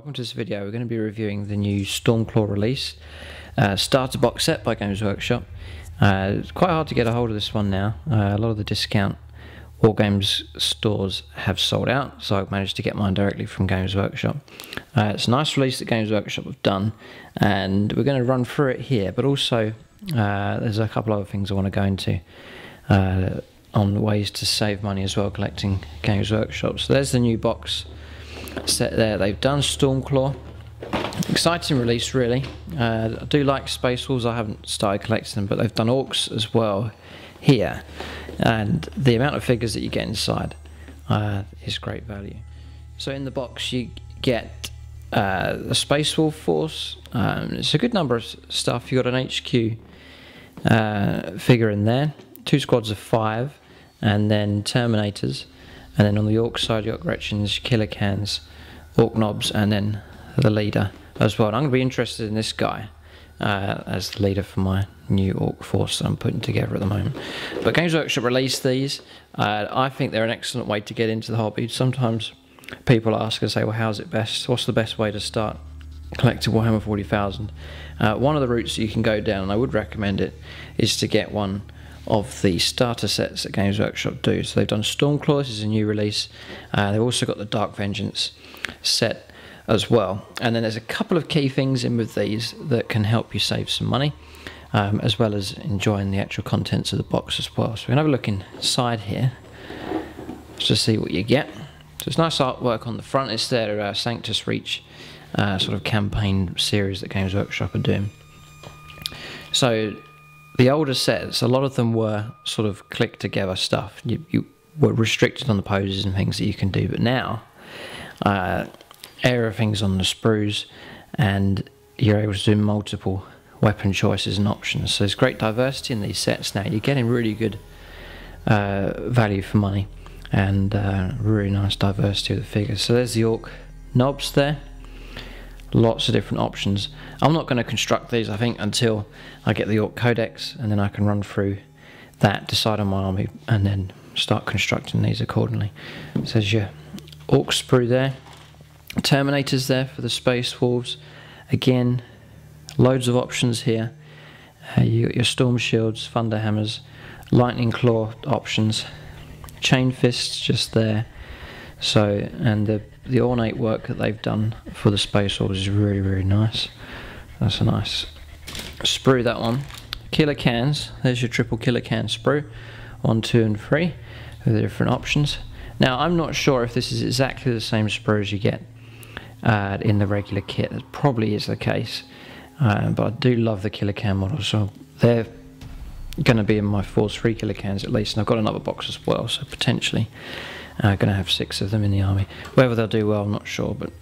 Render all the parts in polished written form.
Welcome to this video. We're going to be reviewing the new Stormclaw release, starter box set by Games Workshop. It's quite hard to get a hold of this one now. A lot of the discount wargames stores have sold out, so I've managed to get mine directly from Games Workshop. It's a nice release that Games Workshop have done, and we're going to run through it here, but also there's a couple other things I want to go into on ways to save money as well collecting Games Workshop. So there's the new box set there they've done, Stormclaw. Exciting release really. I do like Space Wolves. I haven't started collecting them, but they've done Orcs as well here, and the amount of figures that you get inside is great value. So in the box you get the Space Wolf force. It's a good number of stuff. You've got an HQ figure in there, 2 squads of 5, and then Terminators. And then on the Orc side, you've got Gretchens, Killer Cans, Orc Knobs, and then the leader as well. And I'm going to be interested in this guy as the leader for my new Orc force that I'm putting together at the moment. But Games Workshop released these. I think they're an excellent way to get into the hobby. Sometimes people ask and say, well, how's it best? What's the best way to start collecting Warhammer 40,000? One of the routes you can go down, and I would recommend it, is to get one of the starter sets that Games Workshop do. So they've done Stormclaw, this is a new release. They've also got the Dark Vengeance set as well. And then there's a couple of key things in with these that can help you save some money, as well as enjoying the actual contents of the box as well. So we can have a look inside here just to see what you get. So it's nice artwork on the front. It's their Sanctus Reach sort of campaign series that Games Workshop are doing. So the older sets, a lot of them were sort of click together stuff. You were restricted on the poses and things that you can do, but now everything's on the sprues and you're able to do multiple weapon choices and options. So there's great diversity in these sets now. You're getting really good value for money and really nice diversity of the figures. So there's the Orc knobs there. Lots of different options. I'm not going to construct these, I think, until I get the Orc Codex, and then I can run through that, decide on my army, and then start constructing these accordingly. So there's your Orc sprue there. Terminators there for the Space Wolves. Again, loads of options here. You got your Storm Shields, Thunder Hammers, Lightning Claw options, Chain Fists just there. So, and the ornate work that they've done for the Space Wolves is really, really nice. That's a nice sprue, that one. Killer Cans, there's your triple Killer Can sprue, 1, 2 and 3 with the different options. Now I'm not sure if this is exactly the same sprue as you get in the regular kit. That probably is the case, but I do love the Killer Can models, so they're going to be in my Force 3 Killer Cans at least, and I've got another box as well, so potentially going to have 6 of them in the army. Whether they'll do well, I'm not sure, but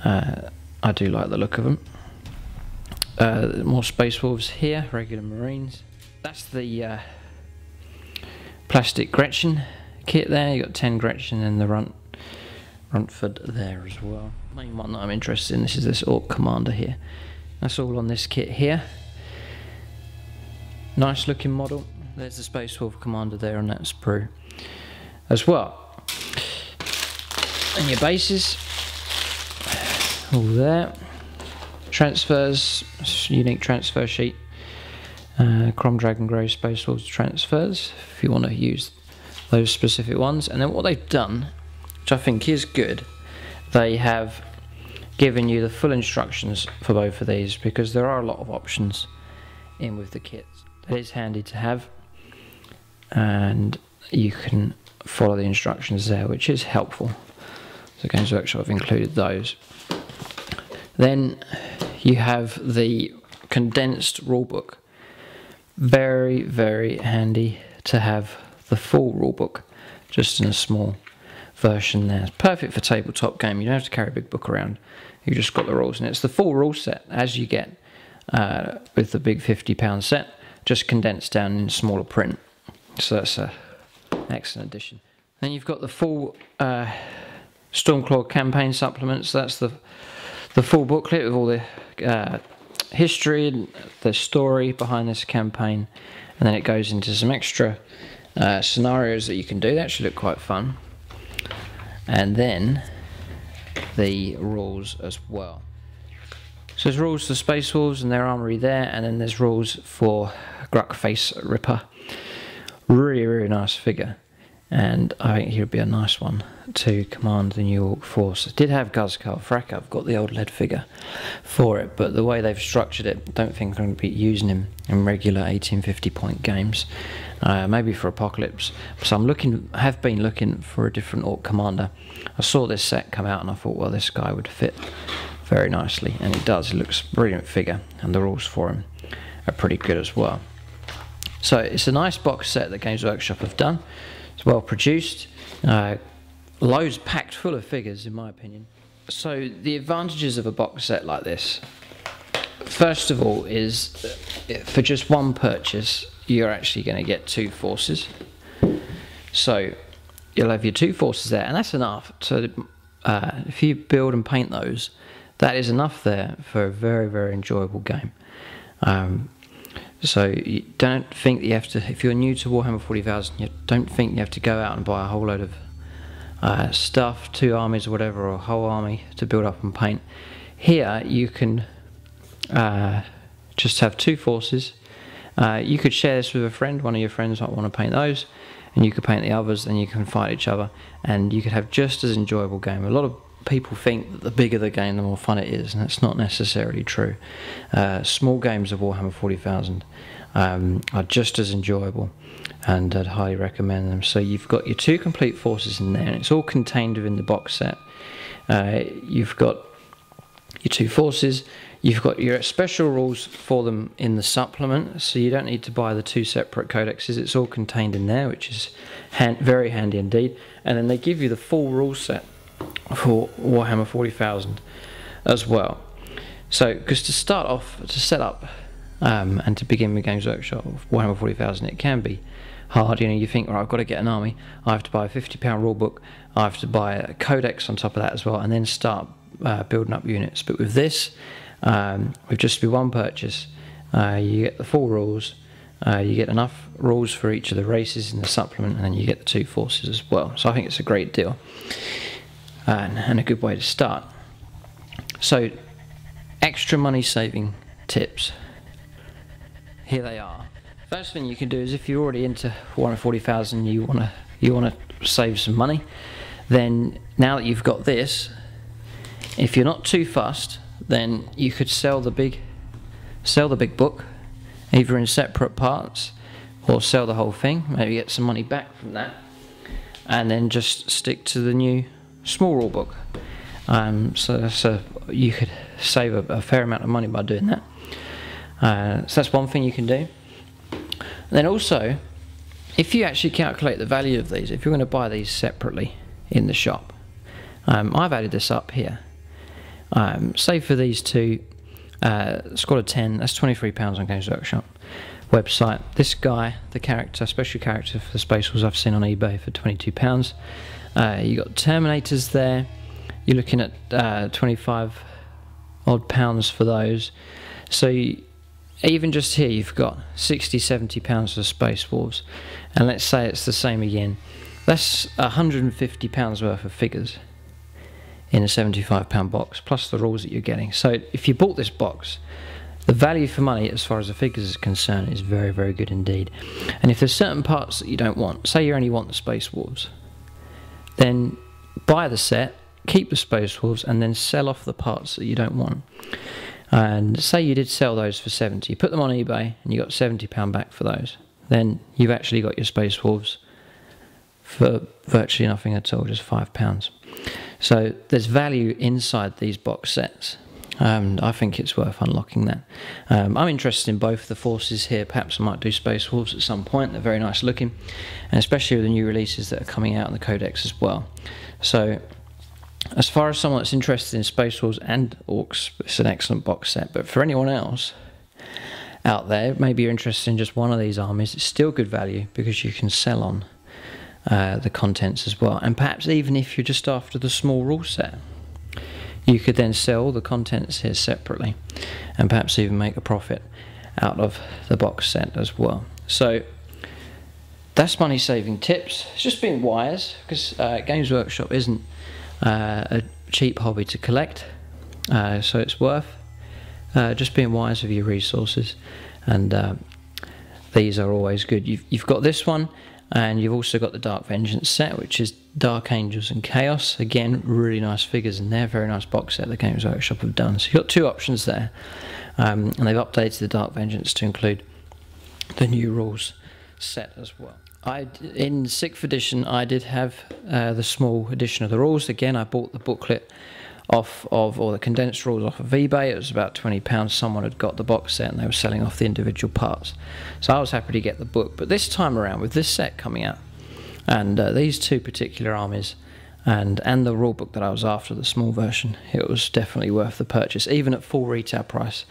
I do like the look of them. More Space Wolves here, regular Marines. That's the plastic Gretchen kit there. You got 10 Gretchen and the Runtford there as well. Main one that I'm interested in, this is this Orc Commander here. That's all on this kit here. Nice looking model. There's the Space Wolf Commander there on that sprue as well. And your bases, all there. Transfers, unique transfer sheet. Crom Dragon Grey Space Wolves transfers, if you want to use those specific ones. And then what they've done, which I think is good, they have given you the full instructions for both of these, because there are a lot of options in with the kits. It is handy to have, and you can follow the instructions there, which is helpful. So Games Workshop have included those. Then you have the condensed rulebook. Very, very handy to have the full rulebook just in a small version there. It's perfect for tabletop game. You don't have to carry a big book around. You just got the rules, and it's the full rule set as you get with the big £50 set, just condensed down in smaller print. So that's an excellent addition. Then you've got the full Stormclaw campaign supplements. That's the full booklet with all the history and the story behind this campaign, and then it goes into some extra scenarios that you can do. They actually look quite fun. And then the rules as well. So there's rules for Space Wolves and their armory there, and then there's rules for Gruckface Ripper. Really, really nice figure, and I think he would be a nice one to command the new Orc force. I did have Guzkar Frack, I've got the old lead figure for it, but the way they've structured it, I don't think I'm going to be using him in regular 1850 point games. Maybe for Apocalypse. So have been looking for a different Orc commander. I saw this set come out and I thought, well, this guy would fit very nicely, and it does. It looks a brilliant figure, and the rules for him are pretty good as well. So it's a nice box set that Games Workshop have done. It's well produced, loads packed full of figures in my opinion. So the advantages of a box set like this, first of all, is for just one purchase you're actually going to get 2 forces. So you'll have your 2 forces there, and that's enough. So if you build and paint those, that is enough there for a very, very enjoyable game. So you don't think that you have to, if you're new to Warhammer 40,000, you don't think you have to go out and buy a whole load of stuff, 2 armies or whatever, or a whole army to build up and paint. Here you can just have 2 forces. You could share this with a friend. One of your friends might want to paint those, and you could paint the others, and you can fight each other, and you could have just as enjoyable game. A lot of people think that the bigger the game, the more fun it is, and that's not necessarily true. Small games of Warhammer 40,000 are just as enjoyable, and I'd highly recommend them. So you've got your 2 complete forces in there, and it's all contained within the box set. You've got your 2 forces, you've got your special rules for them in the supplement, so you don't need to buy the 2 separate codexes. It's all contained in there, which is very handy indeed. And then they give you the full rule set for Warhammer 40,000 as well. So, because to start off, to set up and to begin with Games Workshop Warhammer 40,000, it can be hard. You know, you think, well, I've got to get an army, I have to buy a £50 rulebook, I have to buy a codex on top of that as well, and then start building up units. But with this, with just one purchase, you get the full rules, you get enough rules for each of the races in the supplement, and then you get the 2 forces as well. So I think it's a great deal. And a good way to start. So, extra money saving tips. Here they are. First thing you can do is, if you're already into Warhammer 40,000, you wanna save some money, then now that you've got this, if you're not too fussed, then you could sell the big book, either in separate parts, or sell the whole thing, maybe get some money back from that, and then just stick to the new small rule book. So you could save a fair amount of money by doing that. So that's one thing you can do. And then also, if you actually calculate the value of these, if you're going to buy these separately in the shop, I've added this up here. Say for these 2, squad of 10, that's £23 on Games Workshop website. This guy, the character, special character for the Space Wolves, I've seen on eBay for £22. You got Terminators there. You're looking at 25 odd pounds for those. So even just here, you've got 60–70 pounds for Space Wolves, and let's say it's the same again. That's £150 worth of figures in a £75 box, plus the rules that you're getting. So if you bought this box, the value for money as far as the figures is concerned is very, very good indeed. And if there's certain parts that you don't want, say you only want the Space Wolves, then buy the set, keep the Space Wolves, and then sell off the parts that you don't want. And say you did sell those for 70, you put them on eBay and you got £70 back for those, then you've actually got your Space Wolves for virtually nothing at all, just £5. So there's value inside these box sets. I think it's worth unlocking that. I'm interested in both the forces here. Perhaps I might do Space Wolves at some point. They're very nice looking, and especially with the new releases that are coming out in the Codex as well. So as far as someone that's interested in Space Wolves and Orcs, it's an excellent box set. But for anyone else out there, maybe you're interested in just one of these armies, it's still good value because you can sell on the contents as well. And perhaps even if you're just after the small rule set, you could then sell the contents here separately and perhaps even make a profit out of the box set as well. So that's money saving tips. It's just being wise, because Games Workshop isn't a cheap hobby to collect, so it's worth just being wise with your resources, and these are always good. You've got this one, and you've also got the Dark Vengeance set, which is Dark Angels and Chaos. Again, really nice figures in there, very nice box set the Games Workshop have done. So you've got two options there, and they've updated the Dark Vengeance to include the new rules set as well. In 6th edition I did have the small edition of the rules. Again, I bought the booklet or the condensed rules off of eBay. It was about £20. Someone had got the box set and they were selling off the individual parts, so I was happy to get the book. But this time around, with this set coming out and these two particular armies and the rule book that I was after, the small version, it was definitely worth the purchase, even at full retail price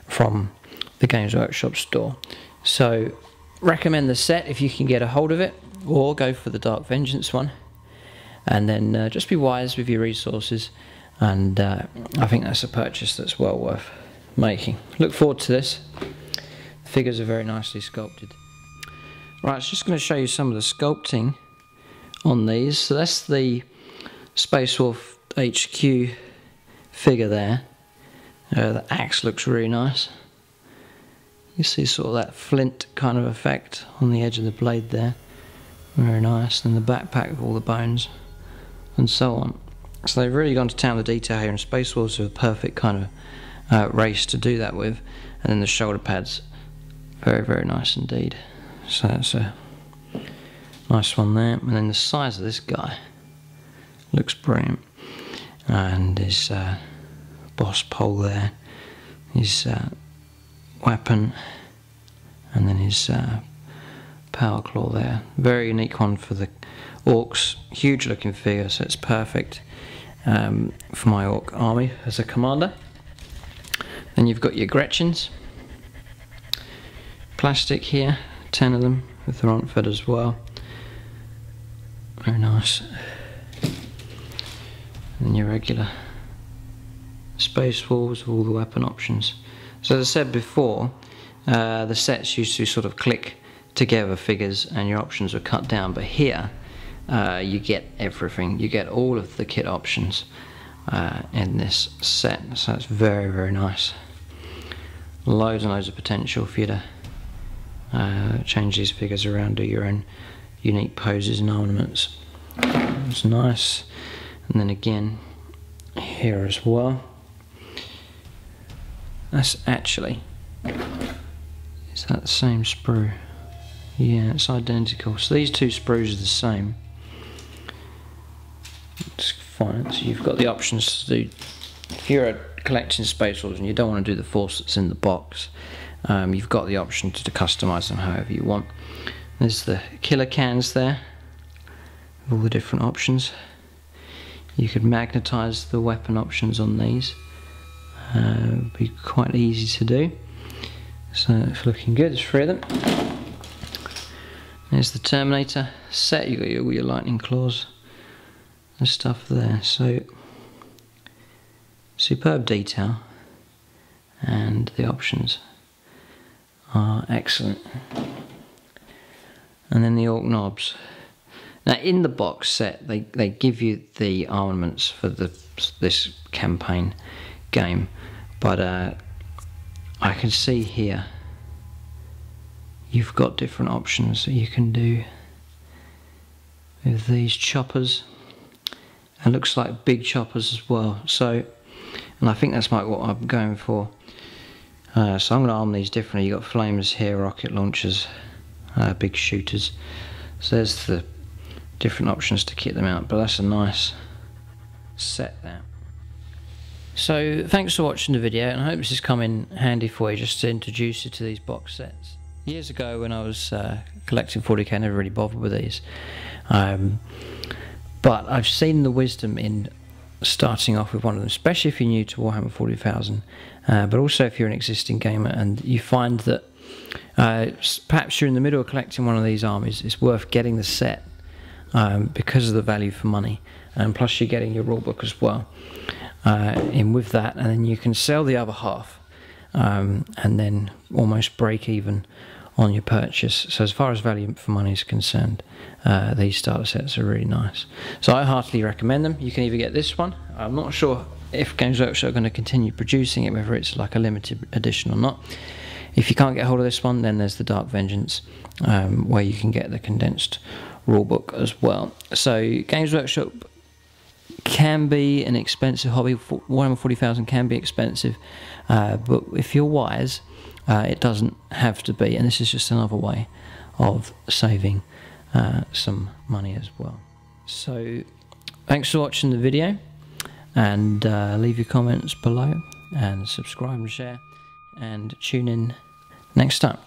from the Games Workshop store. So recommend the set if you can get a hold of it, or go for the Dark Vengeance one, and then just be wise with your resources, and I think that's a purchase that's well worth making. Look forward to this. The figures are very nicely sculpted. Right, it's just going to show you some of the sculpting on these. So that's the Space Wolf HQ figure there. The axe looks really nice. You see sort of that flint kind of effect on the edge of the blade there. Very nice. And the backpack with all the bones and so on. So they've really gone to town with the detail here, and Space Wolves are a perfect kind of race to do that with. And then the shoulder pads, very, very nice indeed. So that's a nice one there. And then the size of this guy looks brilliant. And his boss pole there, his weapon, and then his power claw there. Very unique one for the orcs. Huge looking figure, so it's perfect for my orc army as a commander. Then you've got your Gretchens, plastic here, 10 of them with their fed as well. Very nice. And your regular Space Wolves with all the weapon options. So as I said before, the sets used to sort of click together figures and your options were cut down, but here you get everything. You get all of the kit options in this set, so it's very, very nice. Loads and loads of potential for you to change these figures around, do your own unique poses and ornaments. It's nice. And then again here as well. That's actually, is that the same sprue? Yeah, it's identical. So these two sprues are the same. It's fine. So you've got the options to do, if you're collecting Space Wolves and you don't want to do the force that's in the box, you've got the option to customize them however you want. There's the killer cans there, with all the different options. You could magnetize the weapon options on these. It would be quite easy to do. So it's looking good. There's 3 of them. There's the Terminator set. You've got all your lightning claws and stuff there. So superb detail, and the options are excellent. And then the Orc Knobs. Now in the box set they give you the armaments for this campaign game, but I can see here you've got different options that you can do with these choppers, and looks like big choppers as well. So, and I think that's what I'm going for. So I'm going to arm these differently. You've got flamers here, rocket launchers, big shooters. So there's the different options to kit them out, but that's a nice set there. So thanks for watching the video, and I hope this has come in handy for you just to introduce you to these box sets. Years ago when I was collecting 40k, I never really bothered with these, but I've seen the wisdom in starting off with one of them, especially if you're new to Warhammer 40,000, but also if you're an existing gamer and you find that perhaps you're in the middle of collecting one of these armies. It's worth getting the set because of the value for money, and plus you're getting your rulebook as well in with that, and then you can sell the other half and then almost break even on your purchase. So as far as value for money is concerned, these starter sets are really nice. So I heartily recommend them. You can either get this one, I'm not sure if Games Workshop are going to continue producing it, whether it's like a limited edition or not. If you can't get hold of this one, then there's the Dark Vengeance, where you can get the condensed rulebook as well. So Games Workshop can be an expensive hobby. Warhammer 40,000 can be expensive, but if you're wise, it doesn't have to be, and this is just another way of saving some money as well. So thanks for watching the video, and leave your comments below, and subscribe and share, and tune in next time.